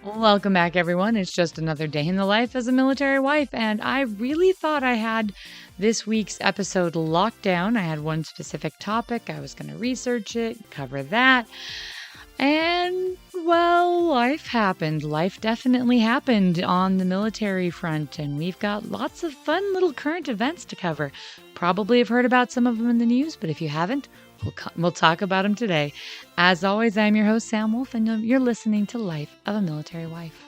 Welcome back, everyone. It's just another day in the life as a military wife, and I really thought I had this week's episode locked down. I had one specific topic. I was going to research it, cover that. And, well, life happened. Life definitely happened on the military front, and we've got lots of fun little current events to cover. Probably have heard about some of them in the news, but if you haven't, we'll talk about them today. As always, I'm your host, Sam Wolf, and you're listening to Life of a Military Wife.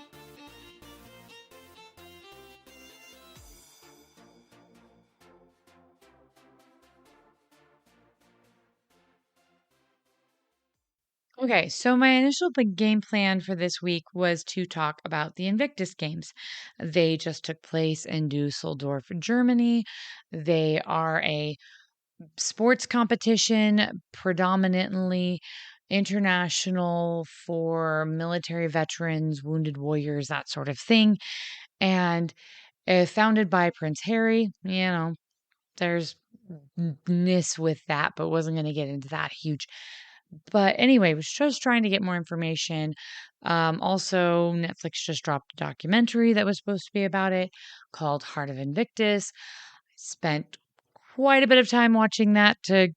Okay, so my initial game plan for this week was to talk about the Invictus Games. They just took place in Dusseldorf, Germany. They are a sports competition, predominantly international for military veterans, wounded warriors, that sort of thing. And founded by Prince Harry. There's ness with that, but wasn't going to get into that huge. But anyway, was just trying to get more information. Also, Netflix just dropped a documentary that was supposed to be about it called Heart of Invictus. Spent quite a bit of time watching that to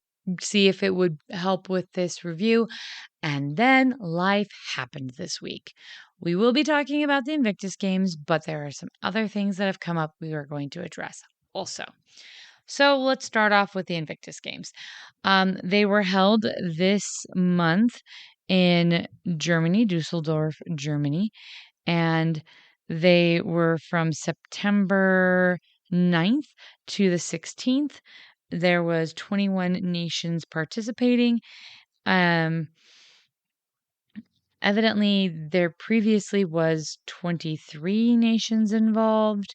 see if it would help with this review. And then life happened this week. We will be talking about the Invictus Games, but there are some other things that have come up we are going to address also. So let's start off with the Invictus Games. They were held this month in Germany, Dusseldorf, Germany, and they were from September 9th to the 16th. There was 21 nations participating. Evidently, there previously was 23 nations involved.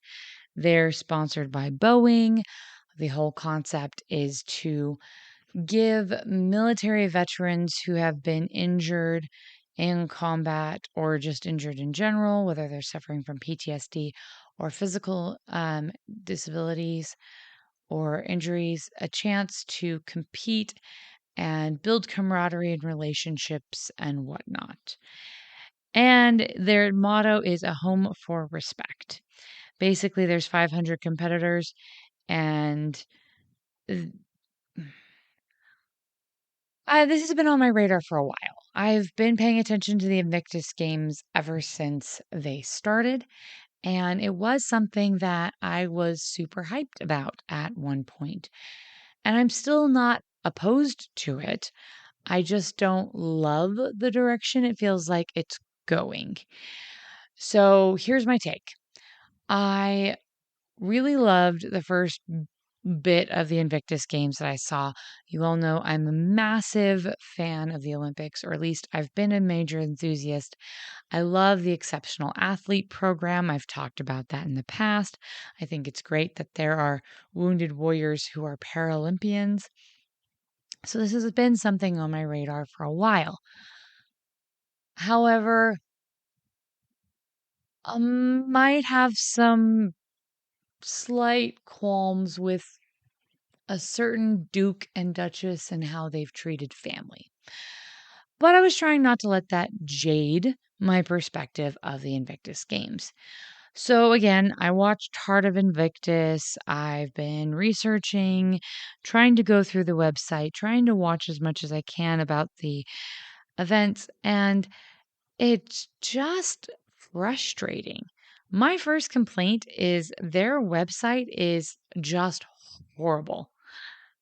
They're sponsored by Boeing. The whole concept is to give military veterans who have been injured in combat or just injured in general, whether they're suffering from PTSD or physical disabilities or injuries, a chance to compete and build camaraderie and relationships and whatnot. And their motto is a home for respect. Basically, there's 500 competitors, and this has been on my radar for a while. I've been paying attention to the Invictus Games ever since they started, and it was something that I was super hyped about at one point. And I'm still not opposed to it. I just don't love the direction it feels like it's going. So here's my take. I really loved the first bit of the Invictus Games that I saw. You all know I'm a massive fan of the Olympics, or at least I've been a major enthusiast. I love the exceptional athlete program. I've talked about that in the past. I think it's great that there are wounded warriors who are Paralympians. So this has been something on my radar for a while. However, might have some slight qualms with a certain Duke and Duchess and how they've treated family. But I was trying not to let that jade my perspective of the Invictus Games. So again, I watched Heart of Invictus. I've been researching, trying to go through the website, trying to watch as much as I can about the events, and it's just frustrating. My first complaint is their website is just horrible.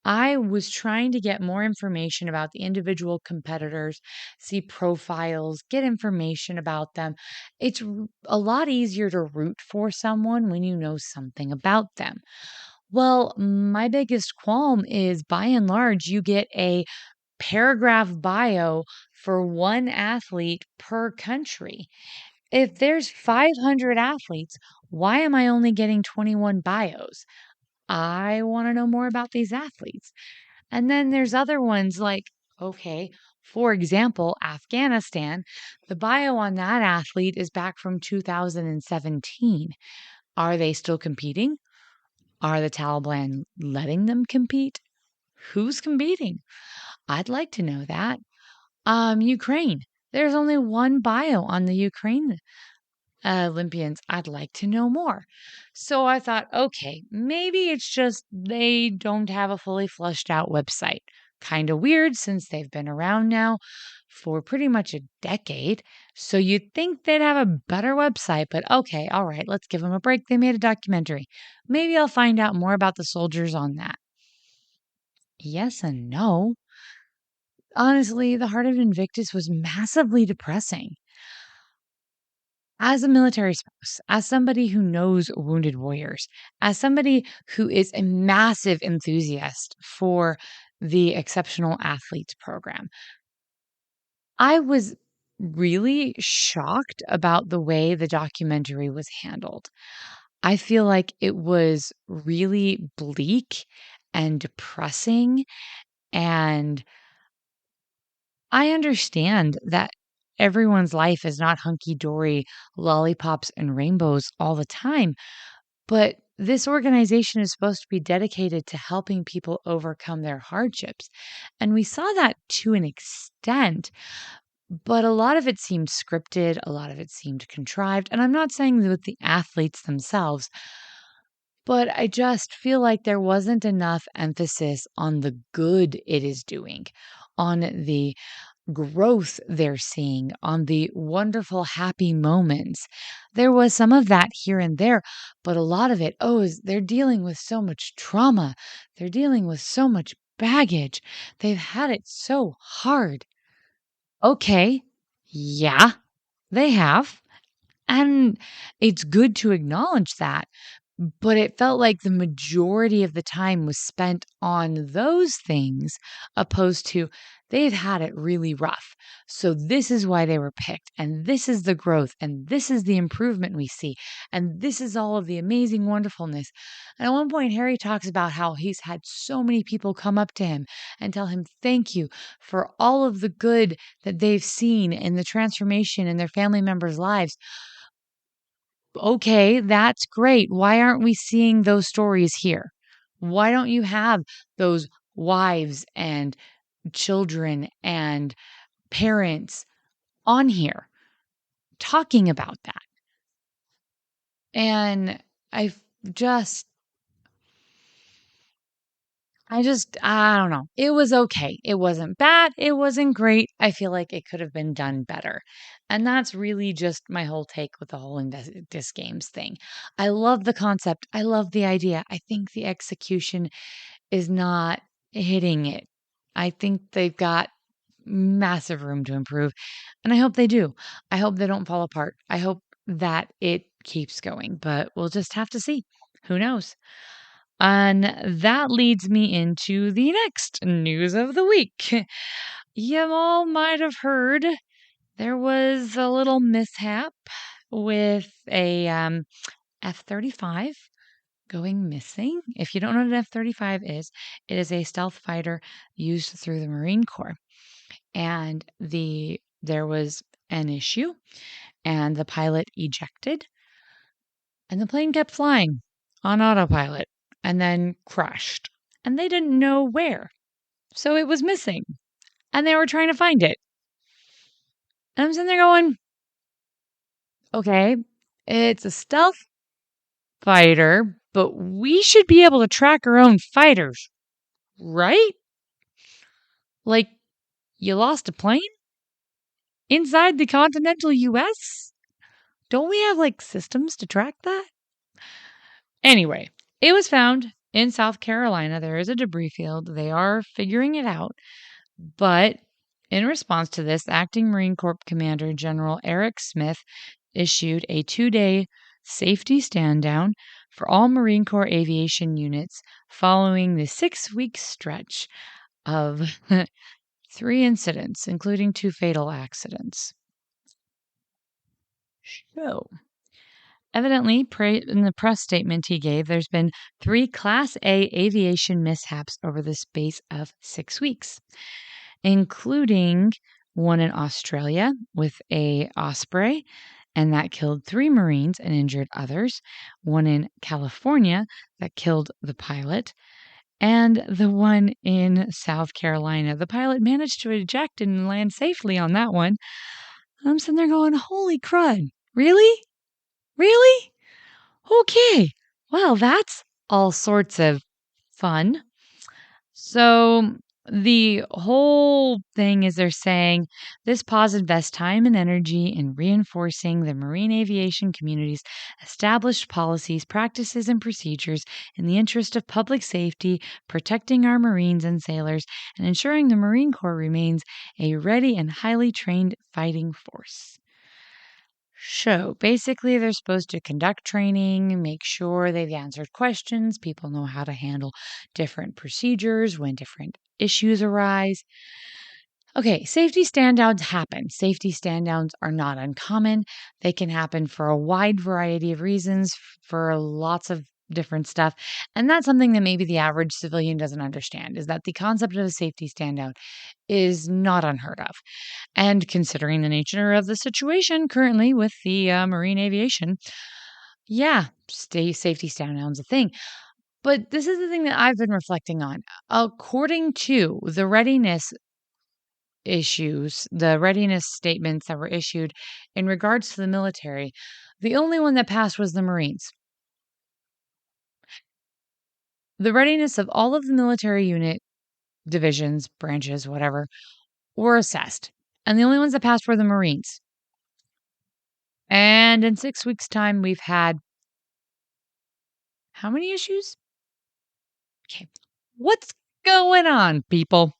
I was trying to get more information about the individual competitors, see profiles, get information about them. It's a lot easier to root for someone when you know something about them. Well, my biggest qualm is by and large, you get a paragraph bio for one athlete per country. If there's 500 athletes, why am I only getting 21 bios? I want to know more about these athletes. And then there's other ones like, okay, for example, Afghanistan, the bio on that athlete is back from 2017. Are they still competing? Are the Taliban letting them compete? Who's competing? I'd like to know that. Ukraine. There's only one bio on the Ukraine Olympians. I'd like to know more. So I thought, okay, maybe it's just they don't have a fully fleshed out website. Kind of weird since they've been around now for pretty much a decade. So you'd think they'd have a better website, but okay, all right, let's give them a break. They made a documentary. Maybe I'll find out more about the soldiers on that. Yes and no. Honestly, the heart of Invictus was massively depressing. As a military spouse, as somebody who knows wounded warriors, as somebody who is a massive enthusiast for the Exceptional Athletes Program, I was really shocked about the way the documentary was handled. I feel like it was really bleak and depressing, and I understand that everyone's life is not hunky dory, lollipops, and rainbows all the time, but this organization is supposed to be dedicated to helping people overcome their hardships. And we saw that to an extent, but a lot of it seemed scripted, a lot of it seemed contrived. And I'm not saying that with the athletes themselves, but I just feel like there wasn't enough emphasis on the good it is doing, on the growth they're seeing, on the wonderful, happy moments. There was some of that here and there, but a lot of it, they're dealing with so much trauma. They're dealing with so much baggage. They've had it so hard. Okay, yeah, they have. And it's good to acknowledge that. But it felt like the majority of the time was spent on those things opposed to they've had it really rough. So this is why they were picked. And this is the growth. And this is the improvement we see. And this is all of the amazing wonderfulness. And at one point, Harry talks about how he's had so many people come up to him and tell him thank you for all of the good that they've seen in the transformation in their family members' lives. Okay, that's great. Why aren't we seeing those stories here? Why don't you have those wives and children and parents on here talking about that? And I've just I don't know. It was okay. It wasn't bad. It wasn't great. I feel like it could have been done better. And that's really just my whole take with the whole Invictus Games thing. I love the concept. I love the idea. I think the execution is not hitting it. I think they've got massive room to improve. And I hope they do. I hope they don't fall apart. I hope that it keeps going, but we'll just have to see. Who knows? And that leads me into the next news of the week. You all might have heard there was a little mishap with a F-35 going missing. If you don't know what an F-35 is, it is a stealth fighter used through the Marine Corps. And there was an issue, and the pilot ejected, and the plane kept flying on autopilot and then crashed. And they didn't know where. So it was missing. And they were trying to find it. And I'm sitting there going, okay, it's a stealth fighter, but we should be able to track our own fighters, right? Like, you lost a plane inside the continental US? Don't we have like systems to track that? Anyway, it was found in South Carolina. There is a debris field. They are figuring it out. But in response to this, Acting Marine Corps Commander General Eric Smith issued a 2-day safety stand down for all Marine Corps aviation units following the 6-week stretch of 3 incidents, including 2 fatal accidents. So, evidently, in the press statement he gave, there's been 3 Class A aviation mishaps over the space of 6 weeks, including one in Australia with a Osprey, and that killed 3 Marines and injured others. One in California that killed the pilot, And the one in South Carolina, the pilot managed to eject and land safely on that one. I'm sitting there going, holy crud. Really? Really? Okay. Well, that's all sorts of fun. So the whole thing is they're saying this pause invests time and energy in reinforcing the marine aviation community's established policies, practices, and procedures in the interest of public safety, protecting our Marines and sailors, and ensuring the Marine Corps remains a ready and highly trained fighting force. So basically, they're supposed to conduct training, make sure they've answered questions, people know how to handle different procedures when different issues arise. Okay, safety standouts happen. Safety standouts are not uncommon. They can happen for a wide variety of reasons, for lots of different stuff. And that's something that maybe the average civilian doesn't understand is that the concept of a safety standout is not unheard of. And considering the nature of the situation currently with the marine aviation, yeah, safety standown's a thing. But this is the thing that I've been reflecting on. According to the readiness statements that were issued in regards to the military, the only one that passed was the Marines. The readiness of all of the military unit divisions, branches, whatever, were assessed. And the only ones that passed were the Marines. And in 6 weeks' time, we've had how many issues? Okay. What's going on, people?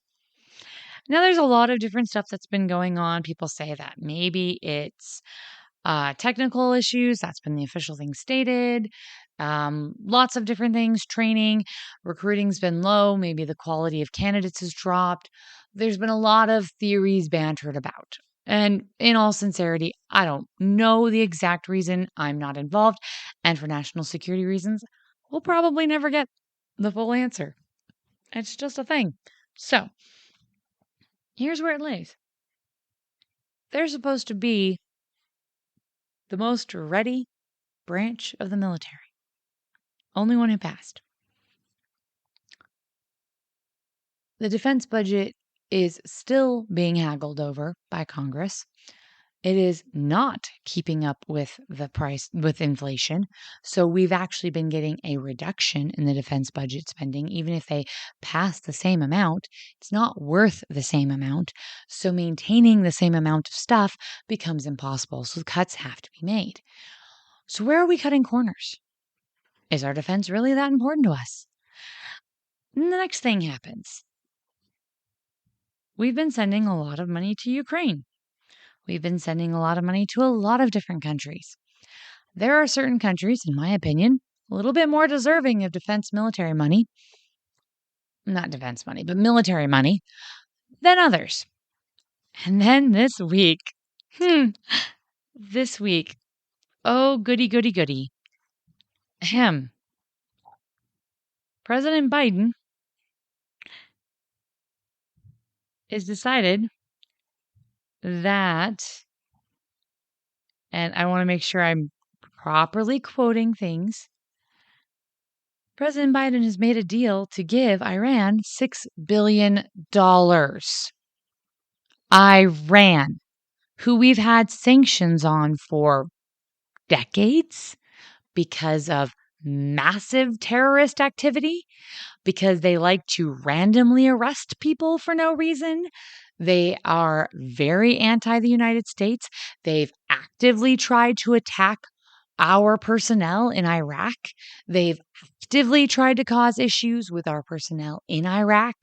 Now, there's a lot of different stuff that's been going on. People say that maybe it's technical issues. That's been the official thing stated. Lots of different things. Training, recruiting's been low. Maybe the quality of candidates has dropped. There's been a lot of theories bantered about. And in all sincerity, I don't know the exact reason. I'm not involved. And for national security reasons, we'll probably never get the full answer. It's just a thing. So, here's where it lays. They're supposed to be the most ready branch of the military. Only one who passed. The defense budget is still being haggled over by Congress. It is not keeping up with the price with inflation. So we've actually been getting a reduction in the defense budget spending. Even if they pass the same amount, it's not worth the same amount. So maintaining the same amount of stuff becomes impossible. So cuts have to be made. So where are we cutting corners? Is our defense really that important to us? And the next thing happens. We've been sending a lot of money to Ukraine. We've been sending a lot of money to a lot of different countries. There are certain countries, in my opinion, a little bit more deserving of defense military money. Not defense money, but military money than others. And then this week, oh, goody, goody, goody. President Biden has decided that, and I want to make sure I'm properly quoting things. President Biden has made a deal to give Iran $6 billion. Iran, who we've had sanctions on for decades because of massive terrorist activity, because they like to randomly arrest people for no reason. They are very anti the United States. They've actively tried to attack our personnel in Iraq. They've actively tried to cause issues with our personnel in Iraq.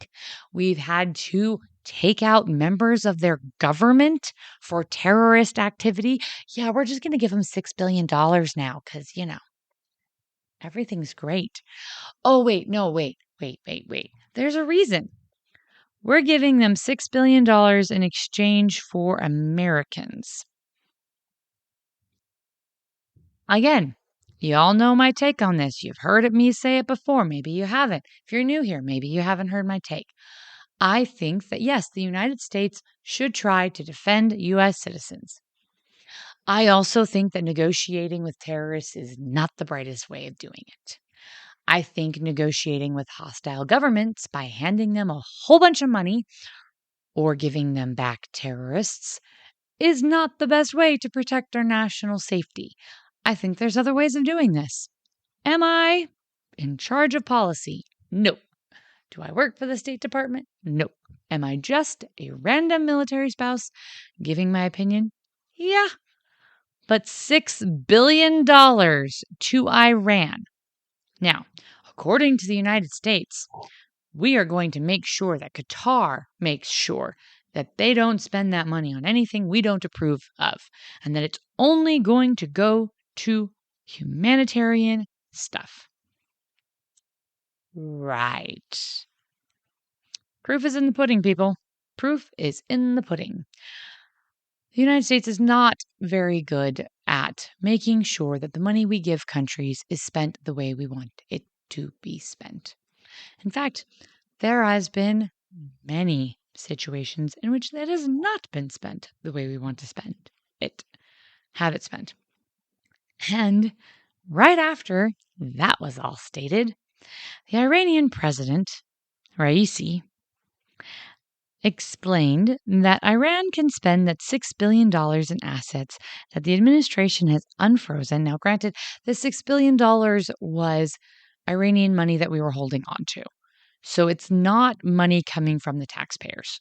We've had to take out members of their government for terrorist activity. Yeah, we're just going to give them $6 billion now because, everything's great. Oh, wait, no, wait. There's a reason. We're giving them $6 billion in exchange for Americans. Again, you all know my take on this. You've heard me say it before. Maybe you haven't. If you're new here, maybe you haven't heard my take. I think that, yes, the United States should try to defend U.S. citizens. I also think that negotiating with terrorists is not the brightest way of doing it. I think negotiating with hostile governments by handing them a whole bunch of money or giving them back terrorists is not the best way to protect our national safety. I think there's other ways of doing this. Am I in charge of policy? No. Do I work for the State Department? No. Am I just a random military spouse giving my opinion? Yeah. But $6 billion to Iran. Now, according to the United States, we are going to make sure that Qatar makes sure that they don't spend that money on anything we don't approve of, and that it's only going to go to humanitarian stuff. Right. Proof is in the pudding, people. Proof is in the pudding. The United States is not very good at making sure that the money we give countries is spent the way we want it to be spent. In fact, there has been many situations in which it has not been spent the way we want to have it spent. And right after that was all stated, the Iranian president, Raisi, explained that Iran can spend that $6 billion in assets that the administration has unfrozen. Now, granted, the $6 billion was Iranian money that we were holding on to. So it's not money coming from the taxpayers.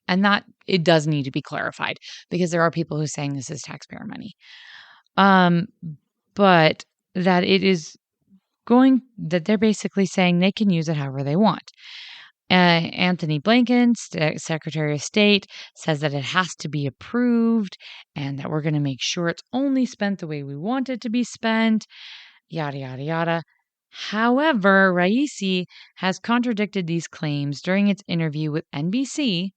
And that it does need to be clarified because there are people who are saying this is taxpayer money. But that that they're basically saying they can use it however they want. Anthony Blinken, Secretary of State, says that it has to be approved and that we're going to make sure it's only spent the way we want it to be spent, yada, yada, yada. However, Raisi has contradicted these claims during its interview with NBC,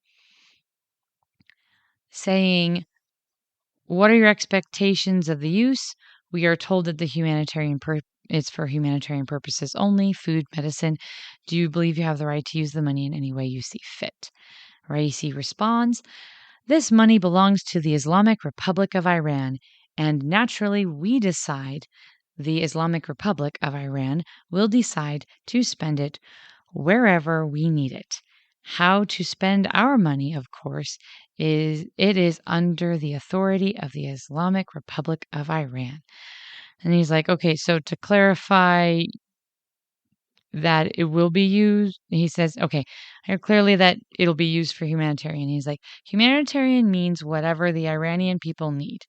saying, "What are your expectations of the use? We are told that the it's for humanitarian purposes only, food, medicine. Do you believe you have the right to use the money in any way you see fit?" Raisi responds, "This money belongs to the Islamic Republic of Iran, and naturally the Islamic Republic of Iran will decide to spend it wherever we need it. How to spend our money, of course, is under the authority of the Islamic Republic of Iran." And he's like, okay, so to clarify that it will be used, he says, okay, I hear clearly that it'll be used for humanitarian. He's like, humanitarian means whatever the Iranian people need.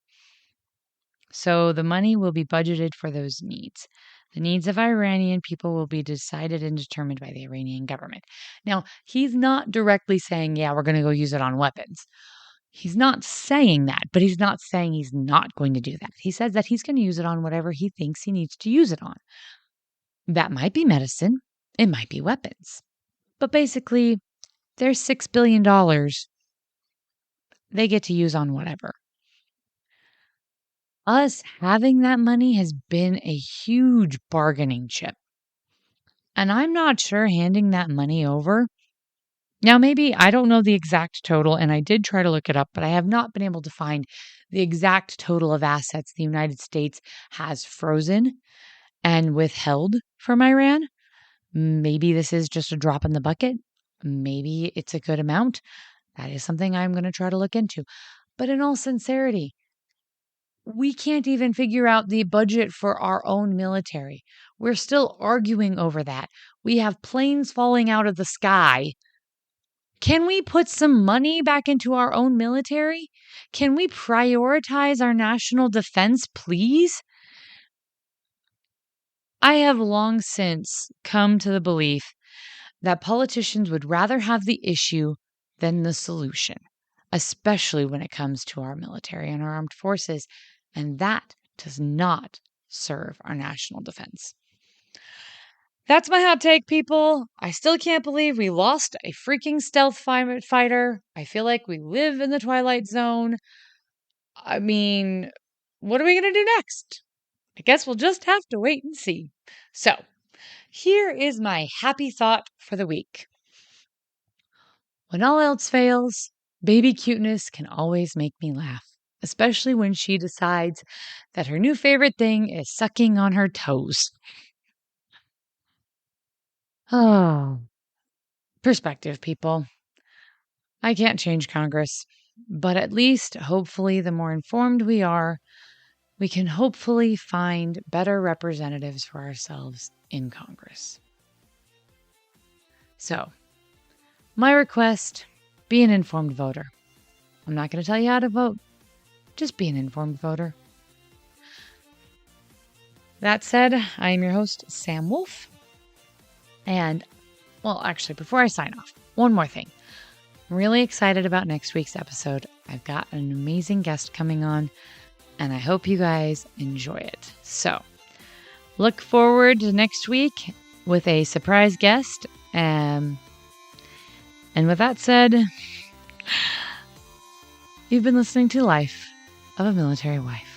So the money will be budgeted for those needs. The needs of Iranian people will be decided and determined by the Iranian government. Now, he's not directly saying, yeah, we're going to go use it on weapons. He's not saying that, but he's not saying he's not going to do that. He says that he's going to use it on whatever he thinks he needs to use it on. That might be medicine. It might be weapons. But basically, there's $6 billion they get to use on whatever. Us having that money has been a huge bargaining chip. And I'm not sure handing that money over. Now, maybe I don't know the exact total, and I did try to look it up, but I have not been able to find the exact total of assets the United States has frozen and withheld from Iran. Maybe this is just a drop in the bucket. Maybe it's a good amount. That is something I'm going to try to look into. But in all sincerity, we can't even figure out the budget for our own military. We're still arguing over that. We have planes falling out of the sky. Can we put some money back into our own military? Can we prioritize our national defense, please? I have long since come to the belief that politicians would rather have the issue than the solution, especially when it comes to our military and our armed forces, and that does not serve our national defense. That's my hot take, people. I still can't believe we lost a freaking stealth fighter. I feel like we live in the Twilight Zone. I mean, what are we going to do next? I guess we'll just have to wait and see. So, here is my happy thought for the week. When all else fails, baby cuteness can always make me laugh, especially when she decides that her new favorite thing is sucking on her toes. Oh, perspective, people. I can't change Congress, but at least, hopefully, the more informed we are, we can hopefully find better representatives for ourselves in Congress. So, my request, be an informed voter. I'm not going to tell you how to vote. Just be an informed voter. That said, I am your host, Sam Wolf. And, well, actually, before I sign off, one more thing. I'm really excited about next week's episode. I've got an amazing guest coming on, and I hope you guys enjoy it. So, look forward to next week with a surprise guest. And with that said, you've been listening to Life of a Military Wife.